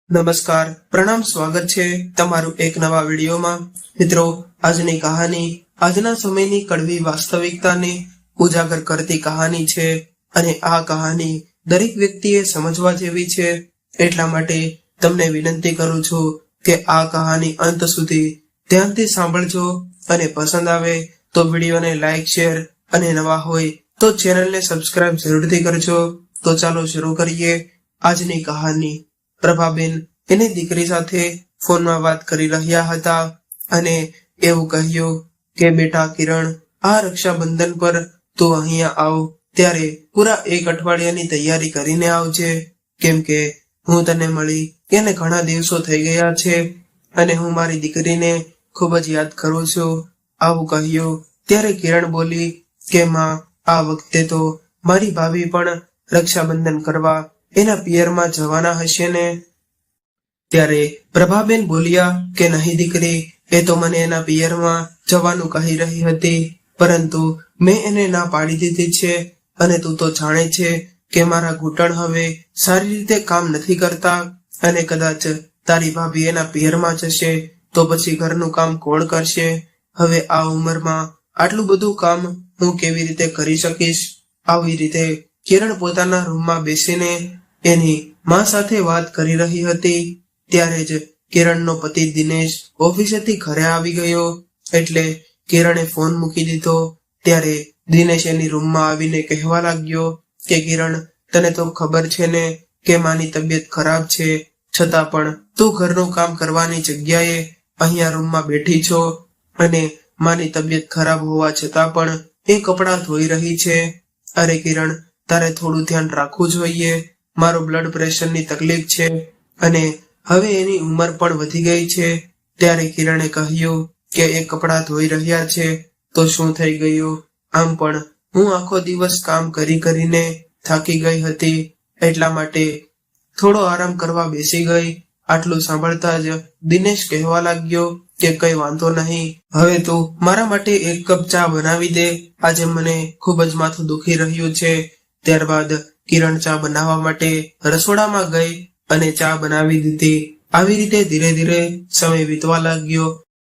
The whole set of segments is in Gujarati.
નમસ્કાર, પ્રણામ, સ્વાગત છે તમારું એક નવા વિડીયોમાં। મિત્રો, આજની કહાની આજના સમયની કડવી વાસ્તવિકતાને ઉજાગર કરતી કહાની છે અને આ કહાની દરેક વ્યક્તિએ સમજવા જેવી છે। એટલા માટે તમને વિનંતી કરું છું કે આ કહાની અંત સુધી ધ્યાનથી સાંભળજો અને પસંદ આવે તો વિડીયોને લાઈક, શેર અને નવા હોય તો ચેનલને સબસ્ક્રાઇબ જરૂરથી કરજો। તો ચાલો શરૂ કરીએ આજની કહાની। પ્રભાબેન એની દીકરી સાથે ફોનમાં વાત કરી રહ્યા હતા અને એવું કહ્યું કે બેટા કિરણ, આ રક્ષાબંધન પર તું અહીંયા આવ ત્યારે પૂરા 1 અઠવાડિયાની તૈયારી કરીને આવજે, કેમ કે હું તને મળી એને ઘણા દિવસો થઈ ગયા છે અને હું મારી દીકરીને ખૂબ જ યાદ કરું છું। આવું કહ્યું ત્યારે કિરણ બોલી કે માં, આ વખતે તો મારી ભાભી પણ રક્ષાબંધન કરવા એના પિયરમાં જવાના હશે ને? ત્યારે પ્રભાબેન બોલ્યા કે નહીં દીકરી, એ તો મને એના પિયરમાં જવાનું કહી રહી હતી, પરંતુ મેં એને ના પાડી દીધી છે અને તું તો જાણે છે કે મારા ઘૂંટણ હવે સારી રીતે કામ નથી કરતા અને કદાચ તારી ભાભી એના પિયરમાં જશે તો પછી ઘરનું કામ કોણ કરશે? હવે આ ઉંમરમાં આટલું બધું કામ હું કેવી રીતે કરી શકીશ? આવી રીતે કિરણ પોતાના રૂમમાં બેસીને એની માં સાથે વાત કરી રહી હતી। ત્યારે જ કિરણનો પતિ દિનેશ ઓફિસેથી ઘરે આવી ગયો એટલે કિરણે ફોન મૂકી દીધો। ત્યારે દિનેશ એની રૂમમાં આવીને કહેવા લાગ્યો કે કિરણ, તને તો ખબર છે ને કે માની તબિયત ખરાબ છે, છતાં પણ તું ઘરનું કામ કરવાની જગ્યાએ અહીંયા રૂમમાં બેઠી છો અને માની તબિયત ખરાબ હોવા છતાં પણ એ કપડાં ધોઈ રહી છે। અરે કિરણ, તારે થોડું ધ્યાન રાખવું જોઈએ, મારો બ્લડ પ્રેશરની તકલીફ છે અને હવે એની ઉંમર પણ વધી ગઈ છે। ત્યારે કિરણે કહ્યું કે એ કપડાં ધોઈ રહ્યા છે તો શું થઈ ગયું? આમ પણ હું આખો દિવસ કામ કરીને થાકી ગઈ હતી, એટલા માટે થોડો આરામ કરવા બેસી ગઈ। આટલું સાંભળતા જ દિનેશ કહેવા લાગ્યો કે કઈ વાંધો નહીં, હવે તું મારા માટે 1 કપ ચા બનાવી દે, આજે મને ખૂબ જ માથું દુખી રહ્યું છે। ત્યારબાદ કિરણ ચા બનાવવા માટે રસોડામાં ગઈ અને ચા બનાવી દીધી। આવી રીતે ધીરે ધીરે સમય વીતવા લાગ્યો।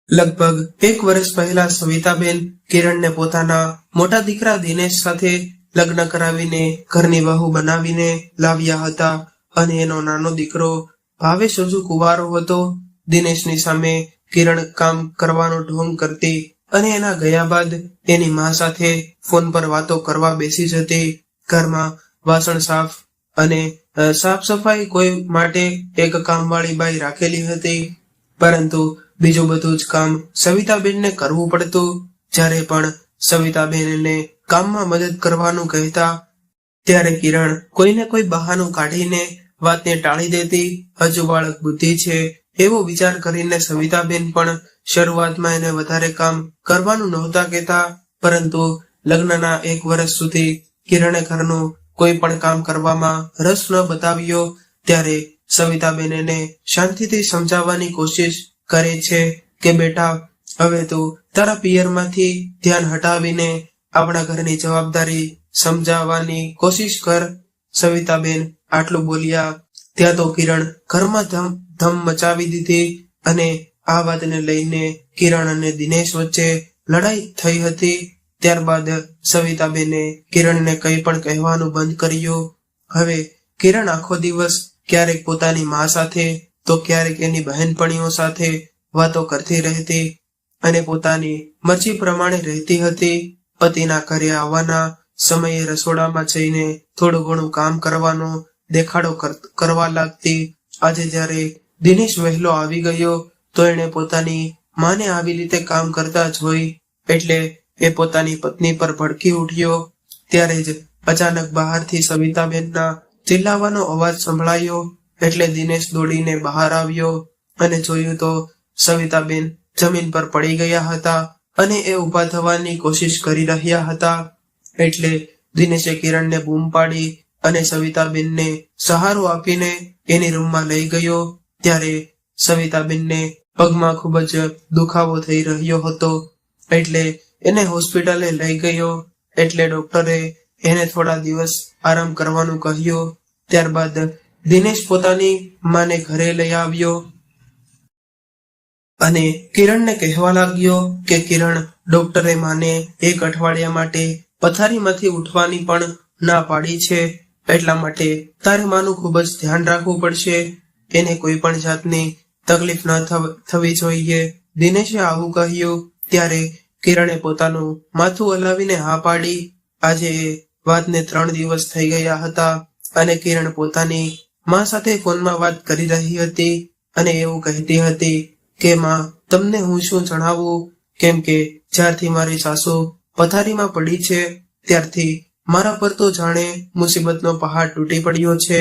લગભગ 1 વર્ષ પહેલા સવિતાબેન કિરણને પોતાના મોટા દીકરા દિનેશ સાથે લગ્ન કરાવીને ઘરની વહુ બનાવીને લાવ્યા હતા અને એનો નાનો દીકરો ભાવેશ હજુ કુંવારો હતો। દિનેશની સામે કિરણ કામ કરવાનો ઢોંગ કરતી અને એના ગયા બાદ એની માં સાથે ફોન પર વાતો કરવા બેસી જતી। ઘરમાં વાસણ સાફ અને સાફ સફાઈ કોઈ માટે એક કામવાળી બાઈ રાખેલી હતી, પરંતુ બીજું બધું જ કામ સવિતાબેનને કરવું પડતું। જ્યારે પણ સવિતાબેન એને કામમાં મદદ કરવાનું કહેતા ત્યારે કિરણ કોઈને કોઈ બહાનું કાઢીને વાતને ટાળી દેતી। હજુ બાળક બુદ્ધિ છે એવો વિચાર કરીને સવિતાબેન પણ શરૂઆતમાં એને વધારે કામ કરવાનું નહોતા કહેતા, પરંતુ લગ્નના 1 વર્ષ સુધી કિરણે ઘરનું કોઈ પણ કામ કરવામાં રસ ન બતાવ્યો। ત્યારે સવિતાબેન એને શાંતિથી સમજાવવાની કોશિશ કરે છે કે બેટા, હવે તું તારા પિયરમાંથી ધ્યાન હટાવીને આપણા ઘરની જવાબદારી સમજાવવાની કોશિશ કર। સવિતાબેન આટલું બોલ્યા ત્યાં તો કિરણ ઘરમાં ધમ મચાવી દીધી અને આ વાતને લઈને કિરણ અને દિનેશ વચ્ચે લડાઈ થઈ હતી। ત્યારબાદ સવિતાબેને કિરણને કંઈ પણ કહેવાનું બંધ કર્યું। હવે કિરણ આખો દિવસ ક્યારેક પોતાની માં સાથે તો ક્યારેક એની બહેનપણીઓ સાથે વાતો કરતી રહેતી અને પોતાની મરજી પ્રમાણે રહેતી હતી। પતિના ઘરે આવવાના સમયે રસોડામાં જઈને થોડું ઘણું કામ કરવાનો દેખાડો કરવા લાગતી। આજે જ્યારે દિનેશ વહેલો આવી ગયો તો એણે પોતાની માને આવી રીતે કામ કરતા જોઈ એટલે એ પોતાની પત્ની પર ભડકી ઉઠ્યો। ત્યારે જ અચાનક બહારથી સવિતાબેનના ચિલ્લાવાનો અવાજ સંભળાયો એટલે દિનેશ દોડીને બહાર આવ્યો અને જોયું તો સવિતાબેન જમીન પર પડી ગયા હતા અને એ ઊભા થવાની કોશિશ કરી રહ્યા હતા। એટલે દિનેશે કિરણને બૂમ પાડી અને સવિતાબેનને સહારો આપીને એની રૂમમાં લઈ ગયો। ત્યારે સવિતાબેનને પગમાં ખૂબ જ દુખાવો થઈ રહ્યો હતો એટલે એને હોસ્પિટલે લઈ ગયો એટલે ડોક્ટરે એને થોડા દિવસ આરામ કરવાનું કહ્યું। ત્યારબાદ દિનેશ પોતાની માને ઘરે લઈ આવ્યો અને કિરણને કહેવા લાગ્યો કે કિરણ, ડોક્ટરે માને 1 અઠવાડિયા માટે પથારીમાંથી ઉઠવાની પણ ના પાડી છે, એટલા માટે તારે માનું ખૂબ જ ધ્યાન રાખવું પડશે. એને કોઈ પણ જાતની તકલીફ ન થવી જોઈએ. દિનેશે આવું કહ્યું ત્યારે કિરણે પોતાનું માથું હલાવીને હા પાડી. આજે એ વાતને 3 દિવસ થઈ ગયા હતા અને કિરણ પોતાની માં સાથે ફોનમાં વાત કરી રહી હતી અને એવું કહેતી હતી કે માં, તમને હું શું જણાવું, કેમ કે જ્યારથી મારી સાસુ પથારીમાં પડી છે ત્યારથી મારા પર તો જાણે મુસીબતનો પહાડ તૂટી પડ્યો છે.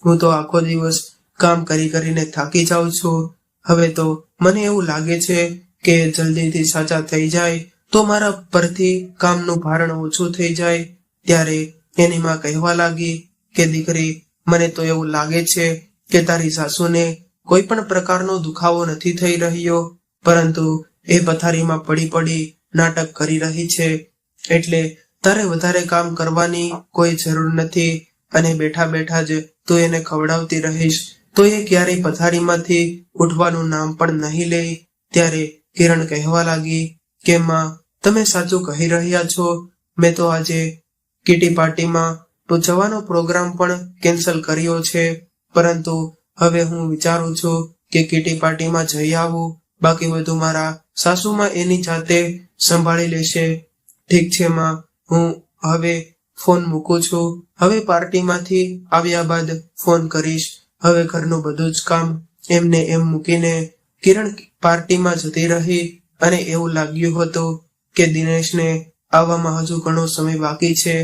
હું તો આખો દિવસ કામ કરીને થાકી જાઉં છું. હવે તો મને એવું લાગે છે કે જલ્દીથી સાજા થઈ જાય તો મારા પરથી કામનું ભારણ ઓછું થઈ જાય. ત્યારે એની માં કહેવા લાગી કે દીકરી, મને તો એવું લાગે છે કે તારી સાસુને કોઈ પણ પ્રકારનો દુખાવો નથી થઈ રહ્યો, પરંતુ એ પથારીમાં પડી નાટક કરી રહી છે. એટલે તારે વધારે કામ કરવાની કોઈ જરૂર નથી અને બેઠા જ તું એને ખવડાવતી રહીશ તો એ ક્યારેય પથારીમાંથી ઉઠવાનું નામ પણ નહીં લે. ત્યારે કિરણ કહેવા લાગી કે માં, તમે સાચું કહી રહ્યા છો. મેં તો આજે કીટી પાર્ટીમાં જવાનો પ્રોગ્રામ પણ કેન્સલ કર્યો છે, પરંતુ હવે હું વિચારું છું કે કીટી પાર્ટીમાં જઈ આવું. બાકી બધું મારા સાસુમાં એની જાતે સંભાળી લેશે. ઠીક છે માં, હું હવે ફોન મૂકું છું. હવે પાર્ટીમાંથી આવ્યા બાદ ફોન કરીશ. હવે ઘરનું બધું જ કામ એમને એમ મૂકીને કિરણ પાર્ટીમાં જતી રહી અને એવું લાગ્યું હતું કે દિનેશને આવવામાં હજુ ઘણો સમય બાકી છે,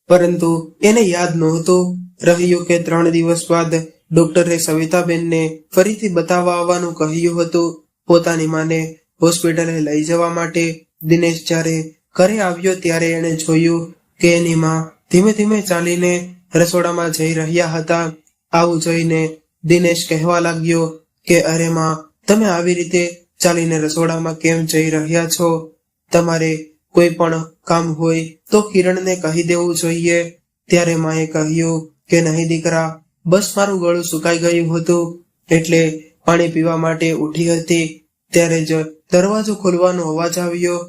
પરંતુ એને યાદ નહોતું રહ્યું કે 3 દિવસ બાદ ડોક્ટરે સવિતાબેનને ફરીથી બતાવવા આવવાનું કહ્યું હતું પોતાની માને હોસ્પિટલે લઈ જવા માટે. દિનેશ જ્યારે ઘરે આવ્યો ત્યારે એણે જોયું કે એની માં ધીમે ચાલીને રસોડામાં જઈ રહ્યા હતા. આવું જોઈને દિનેશ કહેવા લાગ્યો કે અરે માં, તમે આવી રીતે ચાલીને રસોડામાં કેમ જઈ રહ્યા છો? તમારે કોઈ પણ કામ હોય તો કિરણને કહી દેવું જોઈએ. ત્યારે માએ કહ્યું કે નહીં દીકરા, બસ મારું ગળું સુકાઈ ગયું હતું એટલે પાણી પીવા માટે ઉઠી હતી. ત્યારે જ દરવાજો ખોલવાનો અવાજ આવ્યો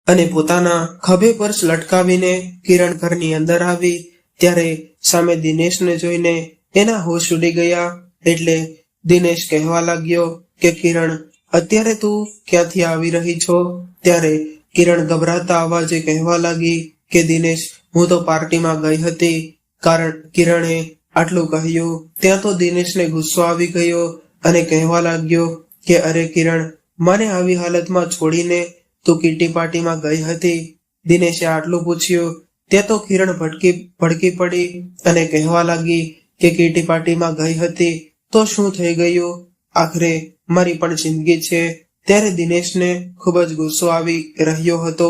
અને પોતાના ખભે પર્સ લટકાવીને કિરણ ઘરની અંદર આવી. ત્યારે સામે દિનેશને જોઈને એના હોશ ઉડી ગયા. એટલે દિનેશ કહેવા લાગ્યો કે કિરણ, અત્યારે તું ક્યાંથી આવી રહી છો? ત્યારે કિરણ ગભરાતા અવાજે કહેવા લાગી કે દિનેશ, હું તો પાર્ટીમાં ગઈ હતી. કારણ કિરણે આટલું કહ્યું ત્યાં તો દિનેશને ગુસ્સો આવી ગયો અને કહેવા લાગ્યો કે અરે કિરણ, મને આવી હાલતમાં છોડીને તું કીટી પાર્ટીમાં ગઈ હતી? દિનેશે આટલું પૂછ્યું ત્યાં તો કિરણ ભડકી પડી અને કહેવા લાગી કે કીટી પાર્ટીમાં ગઈ હતી તો શું થઈ ગયું? આખરે મારી પણ જિંદગી છે. ત્યારે દિનેશને ખૂબ જ ગુસ્સો આવી રહ્યો હતો,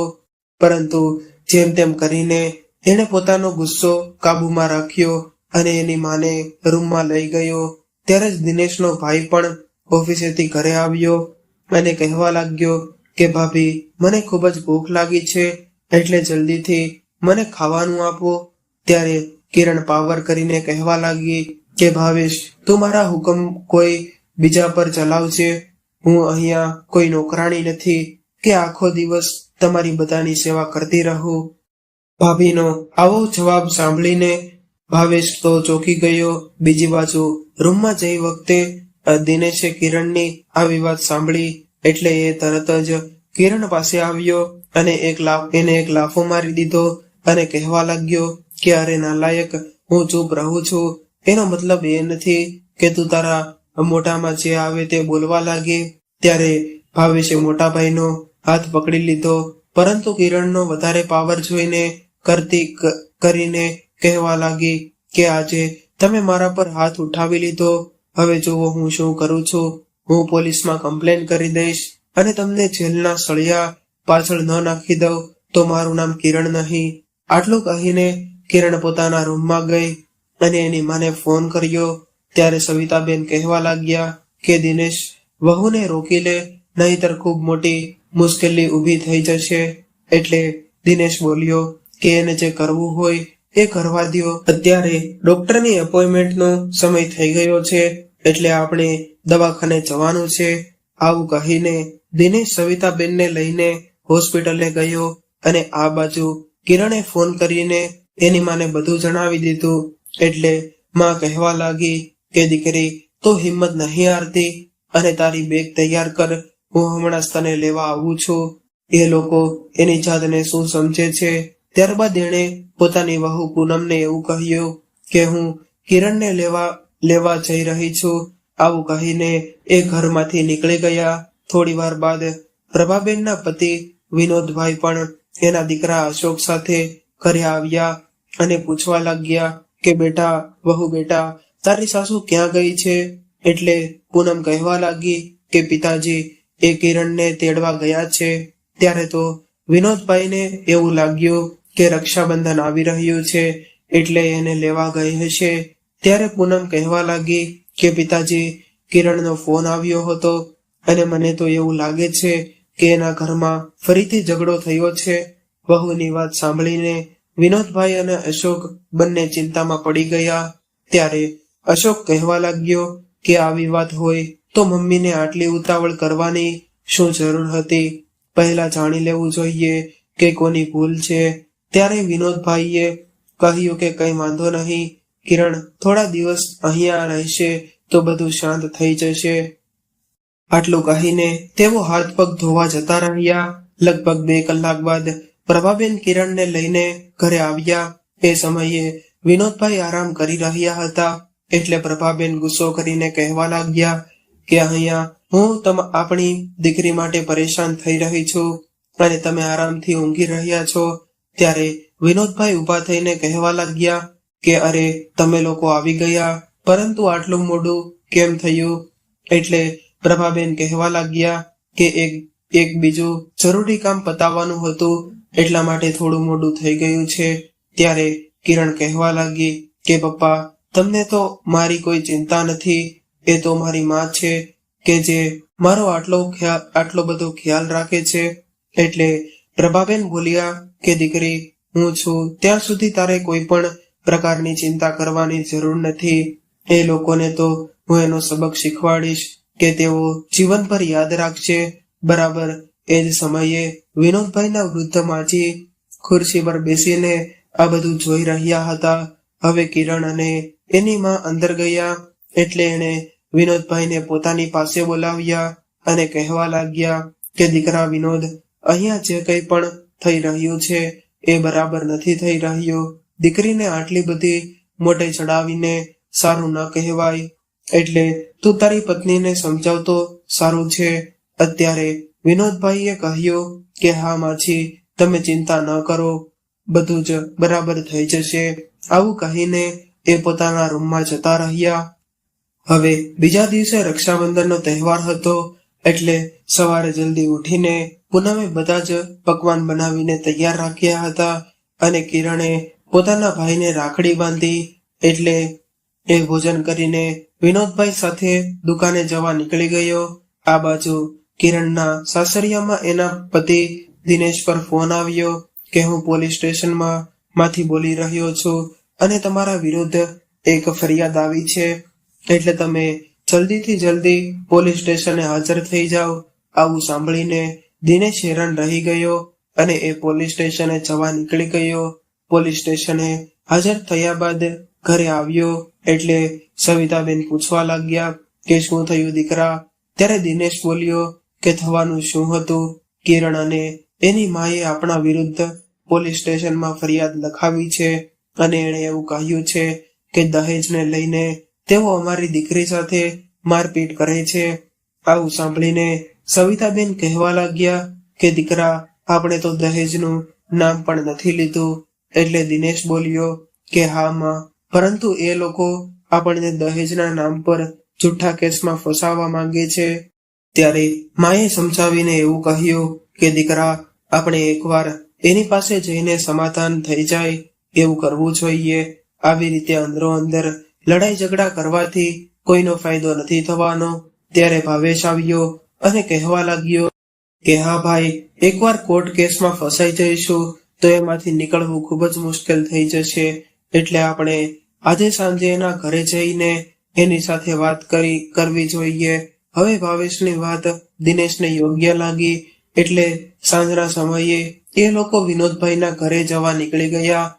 પરંતુ જેમ તેમ કરીને એણે પોતાનો ગુસ્સો કાબુમાં રાખ્યો અને એની માને રૂમમાં લઈ ગયો. ત્યારે જ દિનેશનો ભાઈ પણ ઓફિસેથી ઘરે આવ્યો અને કહેવા લાગ્યો કે ભાભી, મને ખૂબ જ ભૂખ લાગી છે, એટલે જલ્દીથી મને ખાવાનું આપો. ત્યારે કિરણ પાવર કરીને કહેવા લાગી કે ભાવેશ, તું મારા હુકમ કોઈ બીજા પર ચલાવજે. હું અહીંયા કોઈ નોકરાણી નથી કે આખો દિવસ તમારી બધાની સેવા કરતી રહું. ભાભીનો આવો જવાબ સાંભળીને ભાવેશ તો ચોંકી ગયો. બીજી બાજુ રૂમમાં જઈ વખતે દિનેશે કિરણની આવી વાત સાંભળી એટલે એ તરત જ કિરણ પાસે આવ્યો અને એને એક લાફો મારી દીધો અને કહેવા લાગ્યો કે અરે નાલાયક, હું ચૂપ રહું છું એનો મતલબ એ નથી કે તું તારા મોઢામાં જે આવે તે બોલવા લાગે. ત્યારે ભાવેશે મોટા ભાઈનો હાથ પકડી લીધો, પરંતુ કિરણનો વધારે પાવર જોઈને કરીને કહેવા લાગી કે આજે તમે મારા પર હાથ ઉઠાવી લીધો. હવે જુઓ હું શું કરું છું. હું પોલીસમાં કમ્પ્લેન કરી દઈશ અને તમને જેલના સળિયા પાછળ ન નાખી દઉં તો મારું નામ કિરણ નહીં. આટલું કહીને કિરણ પોતાના રૂમમાં ગઈ અને એની માને ફોન કર્યો. ત્યારે સવિતાબેન કહેવા લાગ્યા કે દિનેશ, વહુને રોકી લે, નહીતર ખૂબ મોટી મુશ્કેલી ઊભી થઈ જશે. એટલે દિનેશ બોલ્યો કે એને જે કરવું હોય એ કરવા દ્યો, અત્યારે ડોક્ટરની એપોઇન્ટમેન્ટનો સમય થઈ ગયો છે એટલે આપણે દવાખાને જવાનું છે. આવું કહીને દિનેશ સવિતાબેનને લઈને હોસ્પિટલે ગયો અને આ બાજુ કિરણે ફોન કરીને એની માને બધું જણાવી દીધું. એટલે માં કહેવા લાગી કે દીકરી તો હિંમત નહીં હારતી અને તારી બેગ તૈયાર કર, હું હમણાં તને લેવા આવું છું. એ લોકો એની જાતને શું સમજે છે. ત્યારબાદ એણે પોતાની વહુ પૂનમને એવું કહ્યું કે હું કિરણને લેવા જઈ રહી છું. આવું કહીને એ ઘરમાંથી નીકળી ગયા. થોડી વાર બાદ પ્રભાબેનના પતિ વિનોદભાઈ પણ એના દીકરા અશોક સાથે ઘરે આવ્યા અને પૂછવા લાગ્યા કે બેટા તારી સાસુ ક્યાં ગઈ છે? એટલે પૂનમ કહેવા લાગી કે પિતાજી એ કિરણને તેડવા ગયા છે. ત્યારે તો વિનોદભાઈને એવું લાગ્યું કે રક્ષાબંધન આવી રહ્યું છે એટલે એને લેવા ગઈ હશે. ત્યારે પૂનમ કહેવા લાગી કે પિતાજી કિરણનો ફોન આવ્યો હતો અને મને તો એવું લાગે છે કે એના ઘરમાં ફરીથી ઝઘડો થયો છે. વહુની વાત સાંભળીને વિનોદભાઈ અને અશોક બંને ચિંતામાં પડી ગયા. ત્યારે અશોક કહેવા લાગ્યો કે આવી વાત હોય તો મમ્મીને આટલી ઉતાવળ કરવાની શું જરૂર હતી? પહેલા જાણી લેવું જોઈએ કે કોની ભૂલ છે. ત્યારે વિનોદભાઈએ કહ્યું કે કઈ વાંધો નહીં, કિરણ થોડા દિવસ અહીંયા રહેશે તો બધું શાંત થઈ જશે. આટલું કહીને તેઓ હાથ પગ ધોવા જતા રહ્યા. લગભગ 2 કલાક બાદ પ્રભાબેન કિરણને લઈને ઘરે આવ્યા. એ સમયે વિનોદભાઈ આરામ કરી રહ્યા હતા એટલે પ્રભાબેન ગુસ્સો કરીને કહેવા લાગ્યા કે અહીંયા હું આપણી દીકરી માટે પરેશાન થઈ રહી છું અને તમે આરામથી ઊંઘી રહ્યા છો. ત્યારે વિનોદભાઈ ઊભા થઈને કહેવા લાગ્યા કે અરે તમે લોકો આવી ગયા, પરંતુ આટલું મોડું કેમ થયું? એટલે પ્રભાબેન કહેવા લાગ્યા કે એક બીજું જરૂરી કામ પતાવવાનું હતું એટલા માટે થોડું મોડું થઈ ગયું છે. ત્યારે કિરણ કહેવા લાગી કે પપ્પા તમને તો મારી કોઈ ચિંતા નથી, એ તો મારી માં છે કે જે મારો આટલો બધો ખ્યાલ રાખે છે. એટલે પ્રભાબેન બોલ્યા કે દીકરી હું છું ત્યાં સુધી તારે કોઈ પણ પ્રકારની ચિંતા કરવાની જરૂર નથી. એ લોકોને તો હું એનો સબક શીખવાડીશ કે તેઓ જીવનભર યાદ રાખશે. બરાબર એ જ સમયે વિનોદભાઈના વૃદ્ધ માજી ખુરશી પર બેસીને આ બધું જોઈ રહ્યા હતા. હવે કિરણ અને એની માં અંદર ગયા એટલે એણે વિનોદભાઈને પોતાની પાસે બોલાવ્યા અને કહેવા લાગ્યા કે દીકરા વિનોદ, અહીંયા જે કંઈ પણ થઈ રહ્યું છે એ બરાબર નથી થઈ રહ્યું. દીકરીને આટલી બધી મોટે ચડાવીને સારું ન કહેવાય. એટલે તું તારી પત્નીને સમજાવતો સારું છે. અત્યારે વિનોદભાઈએ કહ્યું કે હા માછી તમે ચિંતા ન કરો, બધું જ બરાબર થઈ જશે. આવું કહીને એ પોતાના રૂમમાં જતા રહ્યા. હવે બીજા દિવસે રક્ષાબંધનનો તહેવાર હતો એટલે સવારે જલ્દી ઉઠીને પૂનમે બધા જ પકવાન બનાવીને તૈયાર રાખ્યા હતા અને કિરણે પોતાના ભાઈને રાખડી બાંધી. એટલે એ ભોજન કરીને વિનોદભાઈ સાથે દુકાને જવા નીકળી ગયો. આ બાજુ કિરણના સાસરિયામાં એના પતિ દિનેશ પર ફોન આવ્યો કે હું પોલીસ સ્ટેશનમાં માંથી બોલી રહ્યો છું અને તમારા વિરુદ્ધ એક ફરિયાદ આવી છે એટલે તમે જલ્દીથી જલ્દી પોલીસ સ્ટેશને હાજર થઈ જાઓ. આવું સાંભળીને દિનેશ હેરાન રહી ગયો અને એ પોલીસ સ્ટેશને જવા નીકળી ગયો. પોલીસ સ્ટેશને હાજર થયા બાદ ઘરે આવ્યો એટલે સવિતાબેન પૂછવા લાગ્યા કે શું થયું દીકરા? ત્યારે દિનેશ બોલ્યો કે થવાનું શું હતું, કિરણ અને એની માએ આપણા વિરુદ્ધ પોલીસ સ્ટેશનમાં ફરિયાદ લખાવી છે અને એણે એવું કહ્યું છે કે દહેજને લઈને તેઓ અમારી દીકરી સાથે મારપીટ કરે છે. આવું સાંભળીને સવિતાબેન કહેવા લાગ્યા કે દીકરા આપણે તો દહેજનું નામ પણ નથી લીધું. એટલે દિનેશ બોલ્યો કે હા માં, પરંતુ એ લોકો આપણને દહેજના નામ પર જૂઠા કેસમાં ફસાવવા માંગે છે. ત્યારે માએ સમજાવીને એવું કહ્યું કે દીકરા આપણે એકવાર એની પાસે જઈને સમાધાન થઈ જાય એવું કરવું જોઈએ. આવી રીતે અંદરો અંદર લડાઈ ઝઘડા કરવાથી કોઈનો ફાયદો નથી થવાનો. ત્યારે ભાવેશ આવ્યો અને કહેવા લાગ્યો કે હા ભાઈ, એકવાર કોર્ટ કેસમાં ફસાઈ જઈશું તો એમાંથી નીકળવું ખૂબ જ મુશ્કેલ થઈ જશે. એટલે આપણે આજે સાંજે એના ઘરે જઈને એની સાથે વાત કરવી જોઈએ. હવે ભાવેશની વાત દિનેશને યોગ્ય લાગી એટલે સાંજના સમયે એ લોકો વિનોદભાઈના ઘરે જવા નીકળી ગયા.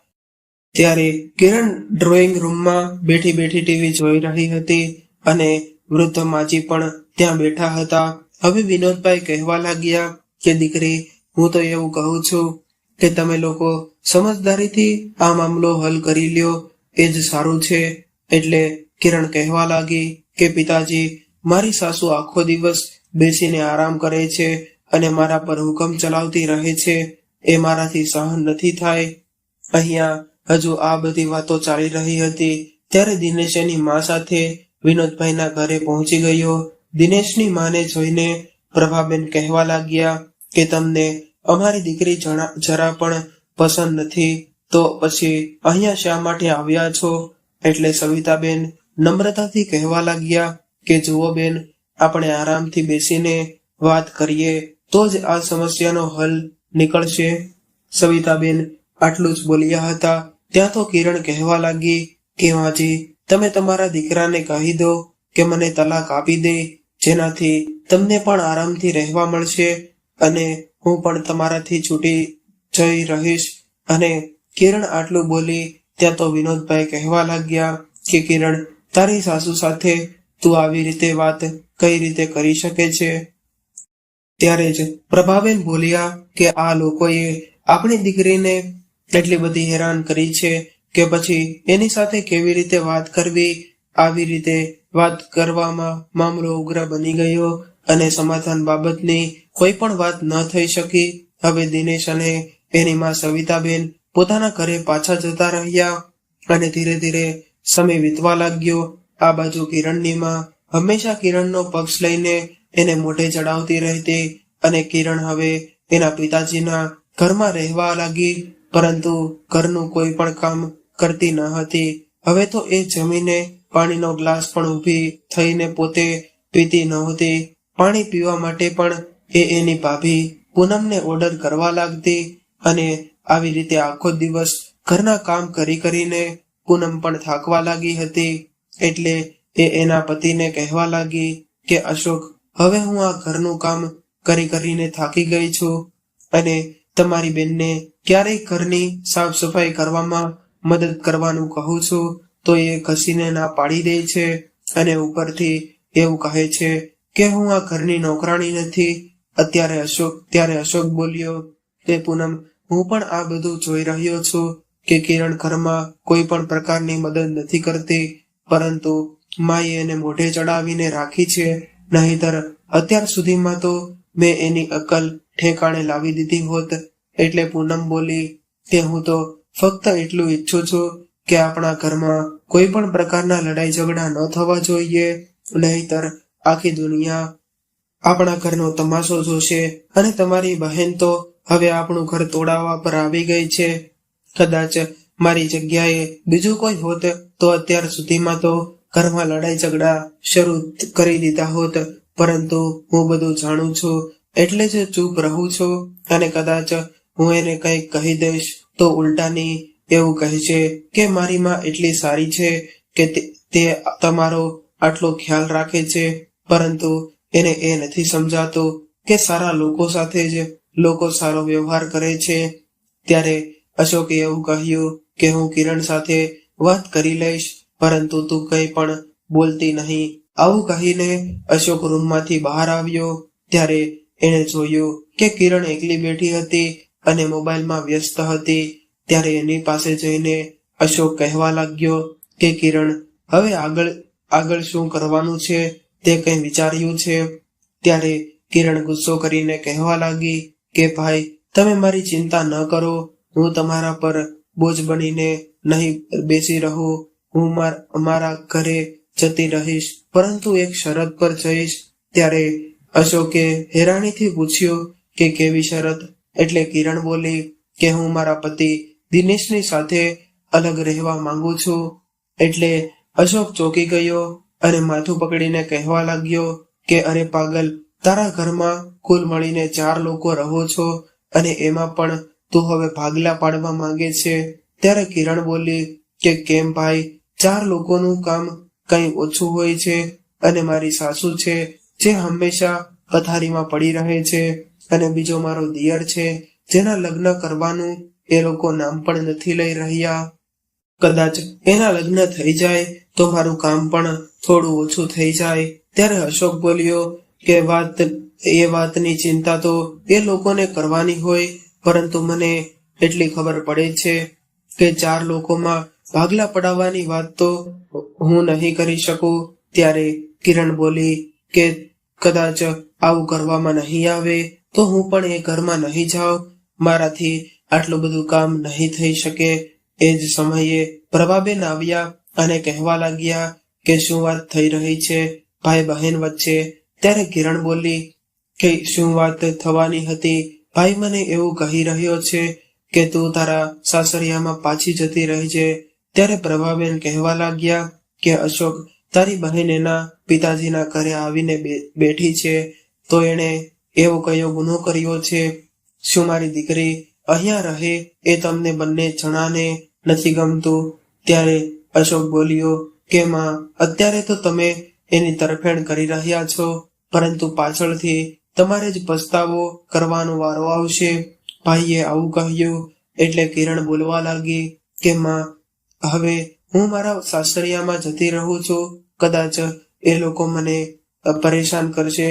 ત્યારે કિરણ ડ્રોઈંગ રૂમમાં બેઠી બેઠી ટીવી જોઈ રહી હતી અને વૃદ્ધ માજી પણ ત્યાં બેઠા હતા. હવે વિનોદભાઈ કહેવા લાગ્યા કે દીકરી, હું તો એવું કહું છું કે તમે લોકો સમજદારીથી આ મામલો હલ કરી લ્યો, એ જ સારું છે. એટલે કિરણ કહેવા લાગી કે પિતાજી, મારી સાસુ આખો દિવસ બેસીને આરામ કરે છે અને મારા પર હુકમ ચલાવતી રહે છે, એ મારાથી સહન નથી થાય. અહીંયા હજુ આ બધી વાતો ચાલી રહી હતી ત્યારે દિનેશ એની મા સાથે વિનોદભાઈના ઘરે પહોંચી ગયો. દિનેશની માને જોઈને પ્રભાબેન કહેવા લાગ્યા કે તમને અમારી દીકરી જરા પણ પસંદ નથી, તો પછી અહીંયા શા માટે આવ્યા છો? એટલે સવિતાબેન નમ્રતાથી કહેવા લાગ્યા કે જુઓ બેન, આપણે આરામથી બેસીને વાત કરીએ તો જ આ સમસ્યાનો હલ નીકળશે. સવિતાબેન આટલું જ બોલ્યા હતા ત્યાં તો કિરણ કહેવા લાગી કે માજી, તમે તમારા દીકરાને કહી દો કે મને તલાક આપી દે, જેનાથી તમને પણ આરામથી રહેવા મળશે અને હું પણ તમારાથી છૂટી જઈ રહીશ. અને કિરણ આટલું બોલી ત્યાં તો વિનોદભાઈ કહેવા લાગ્યા કે કિરણ, તારી સાસુ સાથે તું આવી રીતે વાત કઈ રીતે કરી શકે છે? ત્યારે જ પ્રભાબેન બોલ્યા કે આ લોકોએ આપણી દીકરીને એટલી બધી હેરાન કરી છે કે પછી એની સાથે કેવી રીતે વાત કરવી. આવી રીતે વાત કરવામાં મામલો ઉગ્ર બની ગયો અને સમાધાન બાબતની કોઈ પણ વાત ન થઈ શકી. હવે દિનેશ અને એની માં સવિતાબેન પોતાના ઘરે પાછા જતા રહ્યા અને ધીરે ધીરે સમય વીતવા લાગ્યો. આ બાજુ કિરણની માં હંમેશા કિરણનો પક્ષ લઈને એને મોઢે ચડાવતી રહેતી અને કિરણ હવે એના પિતાજીના ઘરમાં રહેવા લાગી, પરંતુ ઘરનું કોઈ પણ કામ કરતી ન હતી. હવે તો એ જમીને પાણીનો ગ્લાસ પણ ઊભી થઈને પોતે પીતી નહોતી. પાણી પીવા માટે પણ એ એની ભાભી પૂનમને ઓર્ડર કરવા લાગતી અને આવી રીતે આખો દિવસ ઘરના કામ કરીને પૂનમ પણ થાકવા લાગી હતી. એટલે એ એના પતિને કહેવા લાગી કે અશોક, હવે હું આ ઘરનું કામ કરીને થાકી ગઈ છું અને તમારી બેનને ક્યારેય ઘરની સાફ સફાઈ કરવામાં મદદ કરવાનું કહું છું તો એ ઘસીને ના પાડી દે છે અને ઉપરથી એવું કહે છે કે હું આ ઘરની નોકરાણી નથી. ત્યારે અશોક બોલ્યો કે પૂનમ, હું પણ આ બધું જોઈ રહ્યો છું કે કિરણ ઘરમાં કોઈ પણ પ્રકારની મદદ નથી કરતી, પરંતુ માએ એને મોઢે ચડાવીને રાખી છે, નહીતર અત્યાર સુધીમાં તો મેં એની અકલ ઠેકાણે લાવી દીધી હોત. એટલે પૂનમ બોલી કે હું તો ફક્ત એટલું ઈચ્છું છું કે આપણા ઘરમાં કોઈ પણ પ્રકારના લડાઈ ઝઘડા ન થવા જોઈએ, નહીતર આખી દુનિયા આપણા ઘરનો તમાશો જોશે અને તમારી બહેન તો હવે આપણું ઘર તોડાવવા પર આવી ગઈ છે. કદાચ મારી જગ્યાએ બીજું કોઈ હોત તો અત્યાર સુધીમાં તો ઘરમાં લડાઈ ઝઘડા શરૂ કરી દીધા હોત, પરંતુ હું બધું જાણું છું એટલે જ ચૂપ રહું છું અને કદાચ હું એને કંઈક કહી દઈશ તો ઉલટાની એવું કહેશે કે મારી માં એટલી સારી છે કે તે તમારો આટલો ખ્યાલ રાખે છે, પરંતુ એને એ નથી સમજાતું કે સારા લોકો સાથે જ લોકો સારો વ્યવહાર કરે છે. ત્યારે અશોકે એવું કહ્યું કે હું કિરણ સાથે વાત કરી લઈશ, પરંતુ તું કંઈ પણ બોલતી નહીં. આવું કહીને અશોક રૂમમાંથી બહાર આવ્યો ત્યારે એણે જોયું કે કિરણ એકલી બેઠી હતી અને મોબાઈલમાં વ્યસ્ત હતી. ત્યારે એની પાસે જઈને અશોક કહેવા લાગ્યો કે કિરણ, હવે આગળ શું કરવાનું છે તે કંઈ વિચાર્યું છે? ત્યારે કિરણ ગુસ્સો કરીને કહેવા લાગી કે ભાઈ, તમે મારી ચિંતા ન કરો, હું તમારા પર બોજ બનીને નહીં બેસી રહું. હું મારા ઘરે જતી રહીશ, પરંતુ એક શરત પર જઈશ. ત્યારે અશોકે હેરાનીથી પૂછ્યું કે કેવી શરત? એટલે કિરણ બોલી કે હું મારા પતિ દિનેશની સાથે અલગ રહેવા માંગુ છું. એટલે અશોક ચોંકી ગયો અને માથું પકડીને કહેવા લાગ્યો કે અરે પાગલ, તારા ઘરમાં કુલ મળીને 4 લોકો રહો છો અને એમાં પણ તું હવે ભાગલા પાડવા માંગે છે? ત્યારે કિરણ બોલી કે કેમ ભાઈ, 4 લોકોનું કામ કઈ ઓછું હોય છે? અને મારી સાસુ છે જે હંમેશા પથારીમાં પડી રહે છે, અને બીજો મારો દિયર છે જેના લગ્ન કરવાનું એ લોકો નામ પણ નથી લઈ રહ્યા. કદાચ એના લગ્ન થઈ જાય તો મારું કામ પણ થોડું ઓછું થઈ જાય. ત્યારે અશોક બોલ્યો કે વાતની ચિંતા તો એ લોકોને કરવાની હોય, પરંતુ મને એટલી ખબર પડે છે કે 4 લોકોમાં ભાગલા પડાવવાની વાત તો હું નહીં કરી શકું. ત્યારે કિરણ બોલી કે કદાચ આવું કરવામાં નહીં આવે તો હું પણ એ ઘરમાં નહીં જાઉં, મારાથી આટલું બધું કામ નહીં થઈ શકે. એ જ સમયે પ્રભાબેન આવ્યા અને કહેવા લાગ્યા કે શું વાત થઈ રહી છે ભાઈ બહેન વચ્ચે? ત્યારે કિરણ બોલી કે શું વાત થવાની હતી ભાઈ, મને એવું કહી રહ્યો છે કે તું તારા સાસરિયામાં પાછી જતી રહેજે. ત્યારે પ્રભાબેન કહેવા લાગ્યા કે અશોક, તારી બહેન એના પિતાજીના ઘરે આવીને બેઠી છે તો એણે એવો કયો ગુનો કર્યો છે? શું મારી દીકરી અહીંયા રહે એ તમને બંને જણાને નથી ગમતું? ત્યારે અશોક બોલ્યો કે માં, અત્યારે તો તમે એની તરફેણ કરી રહ્યા છો, પરંતુ પાછળથી તમારે જ પસ્તાવો કરવાનો વારો આવશે. ભાઈએ આવું કહ્યું એટલે કિરણ બોલવા લાગી કે માં, હવે હું મારા સાસરિયામાં જતી રહું છું. કદાચ એ લોકો મને પરેશાન કરશે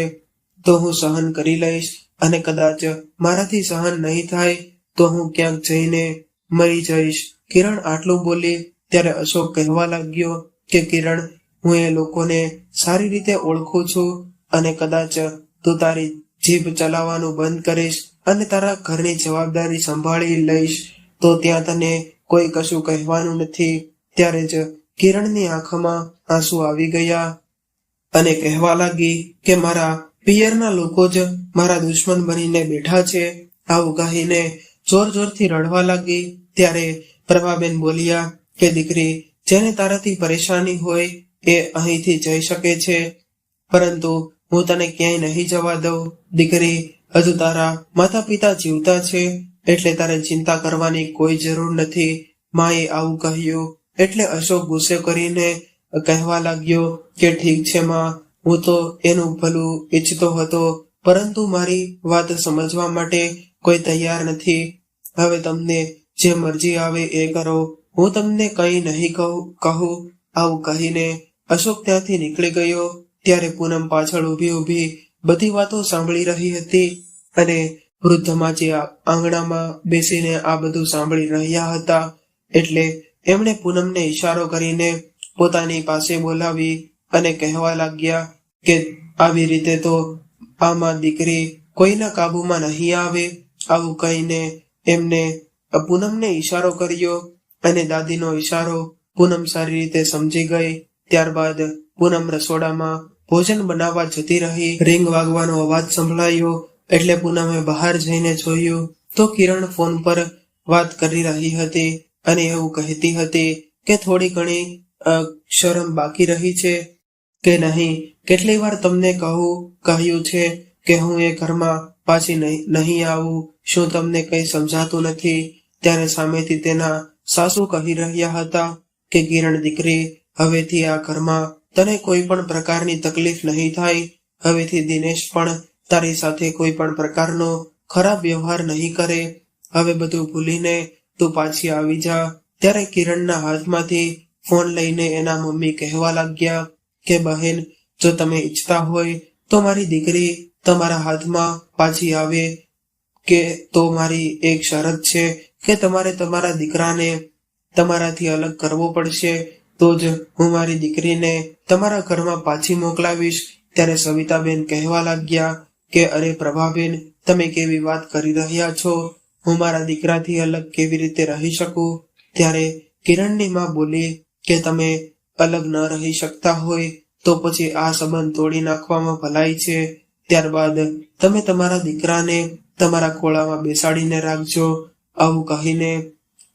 તો હું સહન કરી લઈશ, અને કદાચ મારાથી સહન નહીં થાય તો હું ક્યાંક જઈને મરી જઈશ. કિરણ આટલું બોલી ત્યારે અશોક કહેવા લાગ્યો કે કિરણ, હું એ લોકોને સારી રીતે ઓળખું છું, અને કદાચ તું તારી જીભ ચલાવવાનું બંધ કરીશ અને તારા ઘરની જવાબદારી સંભાળી લઈશ તો ત્યાં તને કોઈ કશું કહેવાનું નથી. ત્યારે જ કિરણની આંખમાં આંસુ આવી ગયા અને કહેવા લાગી કે મારા પિયરના લોકો જ મારા દુશ્મન બનીને બેઠા છે. આવું કહીને જોર જોરથી રડવા લાગી. ત્યારે પ્રભાબેન બોલ્યા કે દીકરી, જેને તારાથી પરેશાની હોય એ અહીંથી જઈ શકે છે, પરંતુ હું તને ક્યાંય નહીં જવા દઉં. દીકરી, હજુ તારા માતા પિતા જીવતા છે એટલે તારે ચિંતા કરવાની કોઈ જરૂર નથી. માએ આવું કહ્યું એટલે અશોક ગુસ્સે કરીને કહેવા લાગ્યો કે ઠીક છે માં, હું તો એનું ભલું ઈચ્છતો હતો, પરંતુ મારી વાત સમજવા માટે કોઈ તૈયાર નથી. હવે તમને જે મરજી આવે એ કરો, હું તમને કંઈ નહીં કહું. આવું કહીને અશોક ત્યાંથી નીકળી ગયો. ત્યારે પૂનમ પાછળ ઊભી બધી વાતો સાંભળી રહી હતી, અને વૃદ્ધ માજી આંગણામાં બેસીને આ બધું સાંભળી રહ્યા હતા. એટલે એમણે પૂનમને ઈશારો કરીને પોતાની પાસે બોલાવી અને કહેવા લાગ્યા કે આવી રીતે તો આમાં દીકરી કોઈના કાબુમાં નહીં આવે. આવું કહીને એમને પૂનમને ઈશારો કર્યો, અને દાદીનો ઈશારો પૂનમ સારી રીતે સમજી ગઈ. ત્યારબાદ પૂનમ રસોડામાં ભોજન બનાવવા જતી રહી. રીંગ વાગવાનો અવાજ સંભળાયો એટલે પૂનમે બહાર જઈને જોયું તો કિરણ ફોન પર વાત કરી રહી હતી અને એવું કહેતી હતી કે થોડી ઘણી શરમ બાકી રહી છે કે નહીં? કેટલી વાર તમને કહ્યું છે કે હું એ ઘરમાં પાછી નહીં આવું, શું તમને કંઈ સમજાતું નથી? ત્યારે સામેથી તેના સાસુ કહી રહ્યા હતા કે કિરણ દીકરી, હવેથી આ ઘરમાં તને કોઈ પણ પ્રકારની તકલીફ નહીં થાય. હવેથી દિનેશ પણ તારી સાથે કોઈ પણ પ્રકારનો ખરાબ વ્યવહાર નહીં કરે. હવે બધું ભૂલીને તું પાછી આવી જા. ત્યારે કિરણના હાથમાંથી ફોન લઈને એના મમ્મી કહેવા લાગ્યા કે બહેન, જો તમે ઈચ્છતા હોય તો મારી દીકરી તમારા હાથમાં પાછી આવે, કે તો મારી એક શરત છે કે તમારે તમારા દીકરાને તમારાથી અલગ કરવો પડશે, તો જ હું મારી દીકરીને તમારા ઘરમાં પાછી મોકલાવીશ. ત્યારે સવિતાબેન કહેવા લાગ્યા કે અરે પ્રભાબેન, તમે કેવી વાત કરી રહ્યા છો? હું મારા દીકરાથી અલગ કેવી રીતે રહી શકું? ત્યારે કિરણની માં બોલી કે તમે અલગ ન રહી શકતા હોય તો પછી આ સંબંધ તોડી નાખવામાં ભલાઈ છે. ત્યારબાદ તમે તમારા દીકરાને તમારા ખોળામાં બેસાડીને રાખજો. આવું કહીને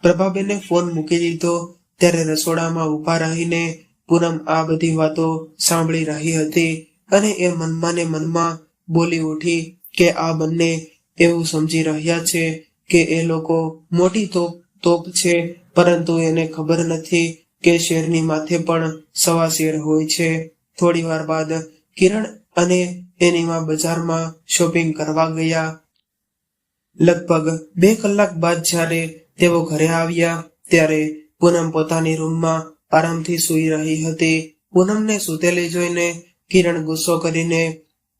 પ્રભાબેને ફોન મૂકી દીધો. ત્યારે રસોડામાં ઊભા રહીને પૂનમ આ બધી વાતો સાંભળી રહી હતી, અને એ મનમાં ને મનમાં બોલી ઉઠી કે આ બંને એવું સમજી રહ્યા છે કે એ લોકો મોટી તોપ છે, પરંતુ એને ખબર નથી કે શેરની માથે પણ સવા શેર હોય છે. થોડી વાર બાદ કિરણ અને એની માં બજારમાં શોપિંગ કરવા ગયા. લગભગ 2 કલાક બાદ જ્યારે તેઓ ઘરે આવ્યા ત્યારે પૂનમ પોતાની રૂમમાં આરામથી સૂઈ રહી હતી. પૂનમને સૂતેલી જોઈને કિરણ ગુસ્સો કરીને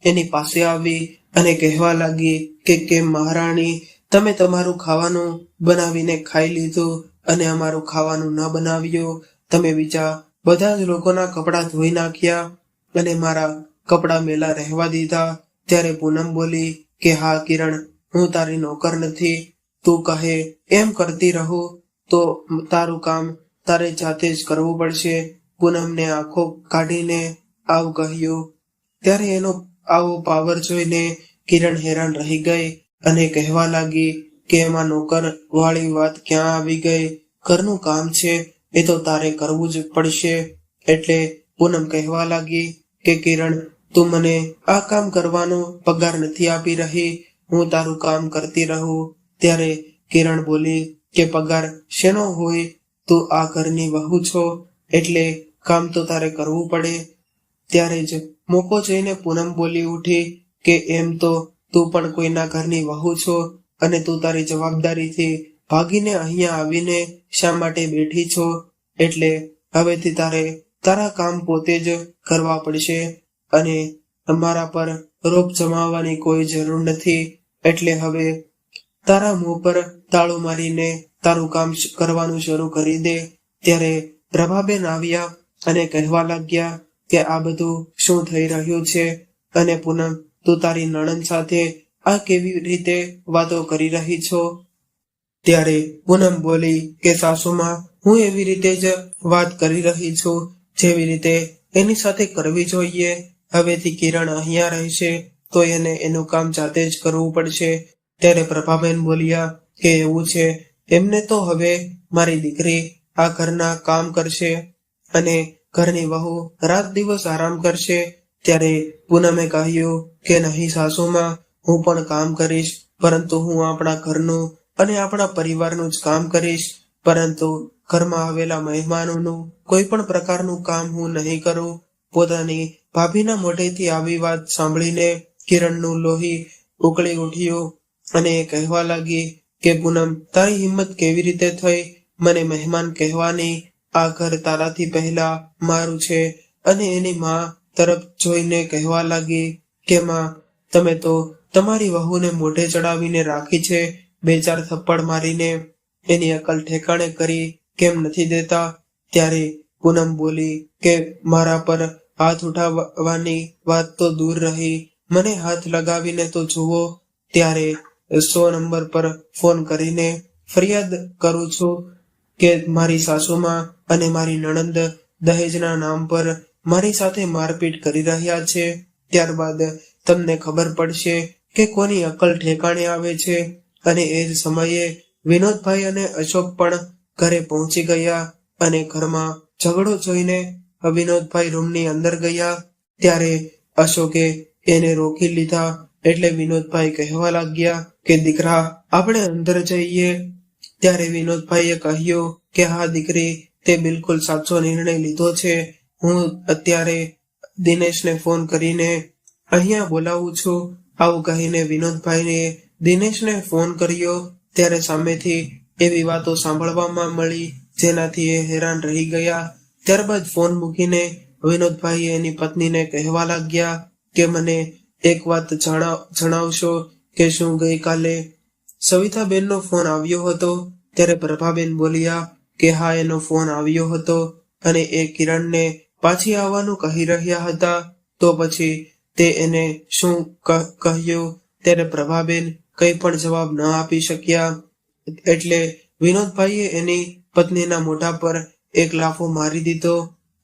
એની પાસે આવી અને કહેવા લાગી કે કેમ મહારાણી, તમે તમારું ખાવાનું બનાવીને ખાઈ લીધું અને અમારું ખાવાનું ન બનાવ્યું. તમે બીજા બધા જ લોકોના કપડાં ધોઈ નાખ્યા અને મારા કપડાં મેલા રહેવા દીધા. ત્યારે પૂનમ બોલી કે હા કિરણ, હું તારી નોકર નથી. તું કહે એમ કરતી રહું તો તારું કામ તારે જાતે જ કરવું પડશે. પૂનમને આંખો કાઢીને આવું કહ્યું. ત્યારે એનો આવો પાવર જોઈને કિરણ હેરાન રહી ગઈ અને કહેવા લાગી કે એમાં નોકર વાળી વાત ક્યાં આવી ગઈ. ઘરનું કામ છે એ તો તારે કરવું જ પડશે. એટલે પૂનમ કહેવા લાગી કે કિરણ, તું મને આ કામ કરવાનો પગાર નથી આપી રહી, હું તારું કામ કરતી રહું. ત્યારે કિરણ બોલી કે પગાર શેનો હોય, તું આ ઘરની વહુ છો એટલે કામ તો તારે કરવું પડે. ત્યારે જ મોકો જોઈને પૂનમ બોલી ઉઠી કે એમ તો તું પણ કોઈના ઘરની વહુ છો અને તું તારી જવાબદારીથી ભાગીને અહીંયા આવીને શા માટે બેઠી છો. એટલે હવેથી તારે તારા કામ પોતે જ કરવા પડશે અને અમારા પર રોપ જમાવવાની કોઈ જરૂર નથી. એટલે હવે તારા મોં પર તાળું મારીને તારું કામ કરવાનું શરૂ કરી દે. ત્યારે પ્રભાબેન આવ્યા અને કહેવા લાગ્યા કે આ બધું શું થઈ રહ્યું છે અને પૂનમ, તું તારી નણંદ સાથે આ કેવી રીતે વાતો કરી રહી છો. ત્યારે પૂનમ બોલી કે સાસુમાં, હું એવી રીતે જ વાત કરી રહી છું જેવી રીતે એની સાથે કરવી જોઈએ. હવેથી કિરણ અહીંયા રહેશે તો એને એનું કામ જાતે જ કરવું પડશે. ત્યારે પ્રભાબેન બોલ્યા કે એવું છે, એમને તો હવે મારી દીકરી આ ઘરના કામ કરશે અને ઘરની વહુ રાત દિવસ આરામ કરશે. ત્યારે પૂનમે કહ્યું કે નહીં સાસુમાં, હું પણ કામ કરીશ, પરંતુ હું આપણા ઘરનું અને આપણા પરિવારનું જ કામ કરીશ, પરંતુ ઘરમાં આવેલા મહેમાનોનું કોઈ પણ પ્રકારનું કામ હું નહીં કરું. પોતાની ભાભીના મોઢેથી આવી વાત સાંભળીને કિરણનું લોહી ઉકળી ઉઠ્યું અને એ કહેવા લાગી કે પૂનમ, તારી હિંમત કેવી રીતે થઈ મને મહેમાન કહેવાની. આ ઘર તારાથી પહેલા મારું છે. અને એની માં તરફ જોઈને કહેવા લાગી કે માં, તમે તો તમારી વહુને મોઢે ચડાવીને રાખી છે, 2-4 થપ્પડ મારીને એની અકલ ઠેકાણે કરી કેમ નથી દેતા. ત્યારે પૂનમ બોલી કે મારા પર હાથ ઉઠાવવાની વાત તો દૂર રહી, મને હાથ લગાવીને તો જુઓ. ત્યારે 100 નંબર પર ફોન કરીને ફરિયાદ કરું છું કે મારી સાસુમાં અને મારી નણંદ દહેજના નામ પર મારી સાથે મારપીટ કરી રહ્યા છે. ત્યારબાદ તમને ખબર પડશે કે કોની અકલ ઠેકાણે આવે છે. અને એ જ સમયે વિનોદભાઈ અને અશોક પણ ઘરે પહોંચી ગયા અને ઘરમાં ઝઘડો જોઈને વિનોદભાઈ રૂમની અંદર ગયા. ત્યારે અશોકે એને રોકી લીધા. એટલે વિનોદભાઈ કહેવા લાગ્યા કે દીકરા, આપણે અંદર જઈએ. ત્યારે વિનોદભાઈએ કહ્યું કે હા દીકરી, તે બિલકુલ સાચો નિર્ણય લીધો છે. હું અત્યારે દિનેશને ફોન કરીને અહીંયા બોલાવું છું. આવું કહીને વિનોદભાઈને દિનેશને ફોન કર્યો. ત્યારે સામેથી એવી વાતો સાંભળવામાં મળી જેનાથી એ હેરાન રહી ગયા. ત્યારબાદ ફોન મૂકીને વિનોદભાઈએ એની પત્નીને કહેવા લાગ્યા કે મને એક વાત જણાવશો કે શું ગઈકાલે સવિતાબેનનો ફોન આવ્યો હતો. ત્યારે પ્રભાબેન બોલ્યા કે હા, એનો ફોન આવ્યો હતો અને એ કિરણને પાછી આવવાનું કહી રહ્યા હતા. તો પછી તે એને શું કહ્યું? ત્યારે પ્રભાબેન કંઈ પણ જવાબ ન આપી શક્યા. એટલે વિનોદભાઈએ એની પત્નીના મોઢા પર એક લાફો મારી દીધો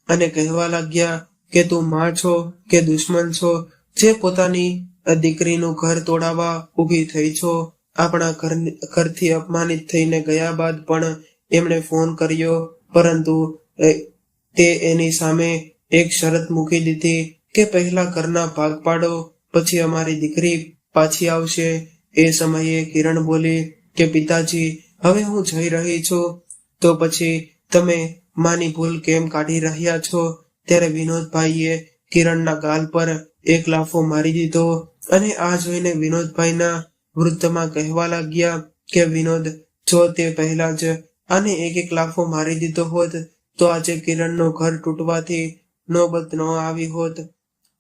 અને કહેવા લાગ્યા કે તું માં છો કે દુશ્મન છો, જે પોતાની દીકરીનું ઘર તોડાવવા ઊભી થઈ છો. આપણા ઘરથી અપમાનિત થઈને ગયા બાદ પણ એમણે ફોન કર્યો, પરંતુ તે એની સામે એક શરત મૂકી દીધી કે પહેલા ઘરના ભાગ પાડો, પછી અમારી દીકરી પાછી આવશે. એ સમયે કિરણ બોલી કે પિતાજી હવે હું જઈ રહી છું, તો પછી તમે માની ભૂલ કેમ કાઢી રહ્યા છો? ત્યારે વિનોદભાઈએ કિરણના ગાલ પર એક લાફો મારી દીધો અને આ જોઈને વિનોદભાઈના વૃદ્ધમાં કહેવા લાગ્યા કે વિનોદ, જો તે પહેલા જ આને એક લાફો મારી દીધો હોત તો આજે કિરણનું ઘર તૂટવાથી નોબત ન આવી હોત.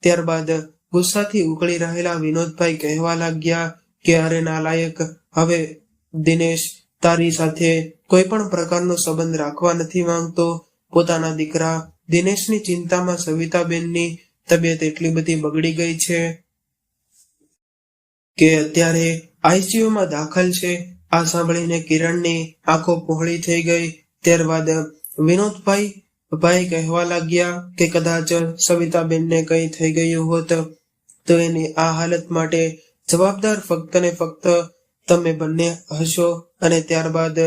ત્યારબાદ ગુસ્સાથી ઉકળી રહેલા વિનોદભાઈ કહેવા લાગ્યા કે અરે નાલાયક, હવે દિનેશ તારી સાથે કોઈ પણ પ્રકારનો સંબંધ રાખવા નથી માંગતો. પોતાના દીકરા દિનેશની ચિંતામાં સવિતાબેનની તબિયત એટલી બધી બગડી ગઈ છે કે અત્યારે આઈસીયુમાં દાખલ છે. આ સાંભળીને કિરણની આંખો પહોળી થઈ ગઈ. ત્યારબાદ વિનોદભાઈ કહેવા લાગ્યા કે કદાચ સવિતાબેનને કંઈ થઈ ગયું હોત તો એની આ હાલત માટે જવાબદાર ફક્ત ને ફક્ત તમે બંને હશો અને ત્યારબાદ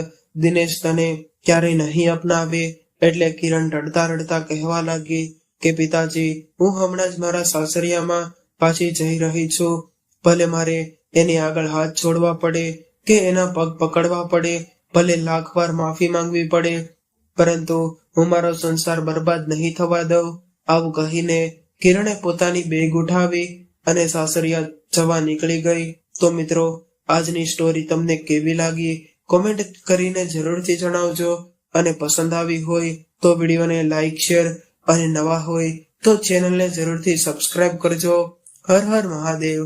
દિનેશ તને ક્યારેય નહીં અપનાવે. એટલે કિરણ રડતા રડતા કહેવા લાગી કે પિતાજી, હું હમણાં જ મારા સાસરિયામાં પાછી જઈ રહી છું. ભલે મારે એની આગળ હાથ છોડવા પડે કે એના પગ પકડવા પડે, ભલે લાખ વાર માફી માંગવી પડે, પરંતુ હું મારો સંસાર બરબાદ નહીં થવા દઉં. આવું કહીને કિરણે પોતાની બેગ ઉઠાવી અને સાસરિયા જવા નીકળી ગઈ. તો મિત્રો, આજની સ્ટોરી તમને કેવી લાગી કોમેન્ટ કરીને જરૂરથી જણાવજો અને પસંદ આવી હોય તો વિડીયોને લાઈક, શેર અને નવા હોય તો ચેનલને જરૂરથી સબસ્ક્રાઇબ કરજો. હર હર મહાદેવ.